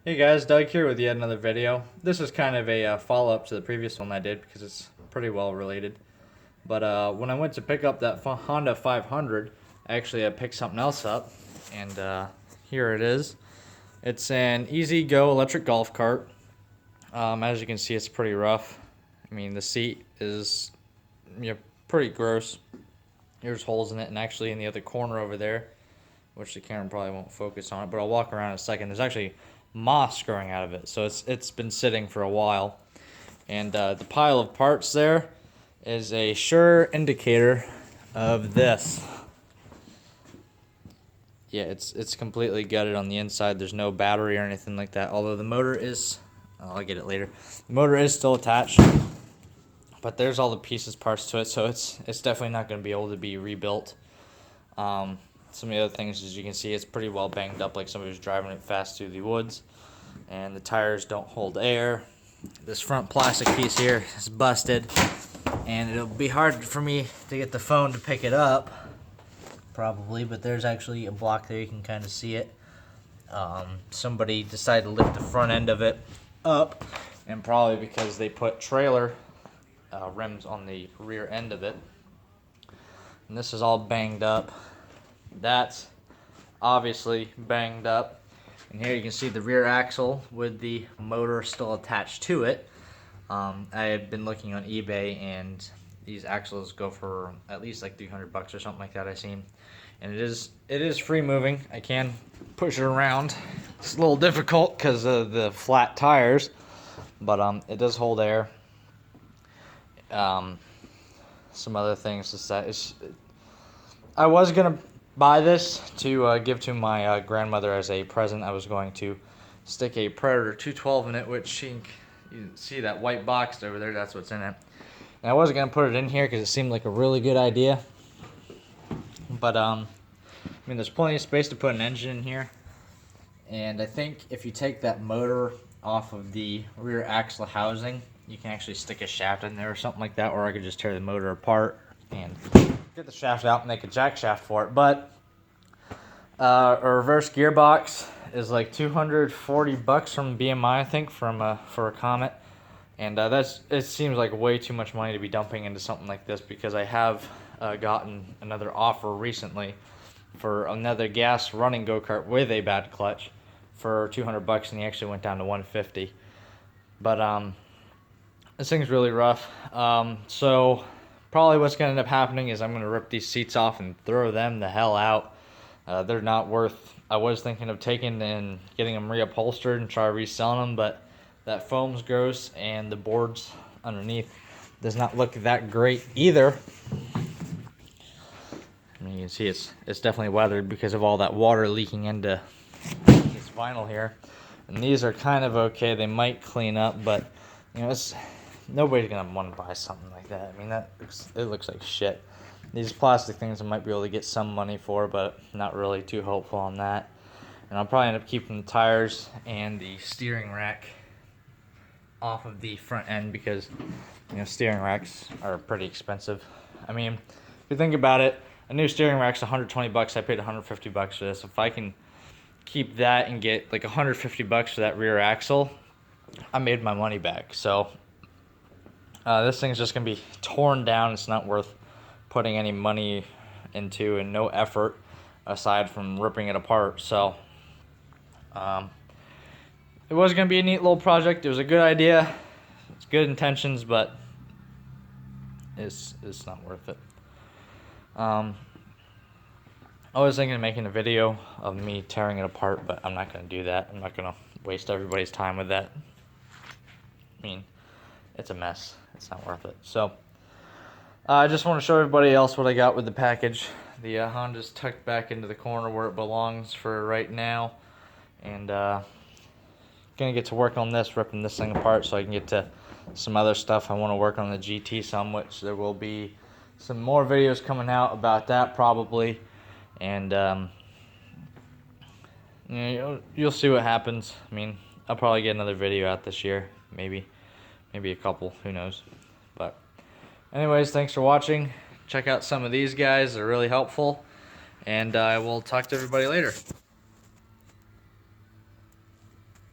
Hey guys, Doug here with yet another video. This is kind of a follow-up to the previous one I did because it's pretty well related. But when I went to pick up that Honda 500, actually I picked something else up, and here it is. It's an Easy Go electric golf cart. As you can see, it's pretty rough. I mean, the seat is pretty gross. There's holes in it, and actually in the other corner over there, which the camera probably won't focus on it, but I'll walk around in a second. There's actually moss growing out of it, so it's been sitting for a while. And the pile of parts there is a sure indicator of this. Yeah, it's completely gutted on the inside. There's no battery or anything like that, although the motor is, I'll get it later. The motor is still attached, but there's all the pieces, parts to it, so it's definitely not going to be able to be rebuilt. Some of the other things, as you can see, it's pretty well banged up, like somebody was driving it fast through the woods. And the tires don't hold air. This front plastic piece here is busted, and it'll be hard for me to get the phone to pick it up, probably, but there's actually a block there, you can kind of see it. Somebody decided to lift the front end of it up, and probably because they put trailer rims on the rear end of it. And this is all banged up. That's obviously banged up. And here you can see the rear axle with the motor still attached to it. I had been looking on eBay, and these axles go for at least like $300 or something like that, I seen. And it is free moving. I can push it around. It's a little difficult because of the flat tires, but it does hold air. Some other things is that I was gonna buy this to give to my grandmother as a present. I was going to stick a Predator 212 in it, which you see that white box over there, that's what's in it. And I wasn't going to put it in here because it seemed like a really good idea. But, I mean, there's plenty of space to put an engine in here. And I think if you take that motor off of the rear axle housing, you can actually stick a shaft in there or something like that, or I could just tear the motor apart and get the shaft out and make a jack shaft for it. But a reverse gearbox is like $240 from BMI, I think, for a Comet, and it seems like way too much money to be dumping into something like this, because I have gotten another offer recently for another gas running go-kart with a bad clutch for $200, and he actually went down to $150. But this thing's really rough. So probably what's going to end up happening is I'm going to rip these seats off and throw them the hell out. They're not worth. I was thinking of taking and getting them reupholstered and try reselling them, but that foam's gross, and the boards underneath does not look that great either. I mean, you can see it's definitely weathered because of all that water leaking into this vinyl here. And these are kind of okay. They might clean up, but you know, nobody's gonna want to buy something like that. I mean, it looks like shit. These plastic things I might be able to get some money for, but not really too hopeful on that. And I'll probably end up keeping the tires and the steering rack off of the front end, because you know, steering racks are pretty expensive. I mean, if you think about it, a new steering rack's $120. I paid $150 for this. If I can keep that and get like $150 for that rear axle, I made my money back. So this thing's just gonna be torn down. It's not worth putting any money into, and no effort aside from ripping it apart. So it was gonna be a neat little project. It was a good idea. It's good intentions, but it's not worth it. I was thinking of making a video of me tearing it apart, but I'm not gonna do that. I'm not gonna waste everybody's time with that. I mean, it's a mess. It's not worth it. So I just want to show everybody else what I got with the package. The Honda's tucked back into the corner where it belongs for right now, and gonna get to work on this, ripping this thing apart, so I can get to some other stuff. I want to work on the GT some, which there will be some more videos coming out about that probably, and you know, you'll see what happens. I mean, I'll probably get another video out this year, maybe a couple, who knows. But anyways, thanks for watching. Check out some of these guys, they're really helpful, and I will talk to everybody later.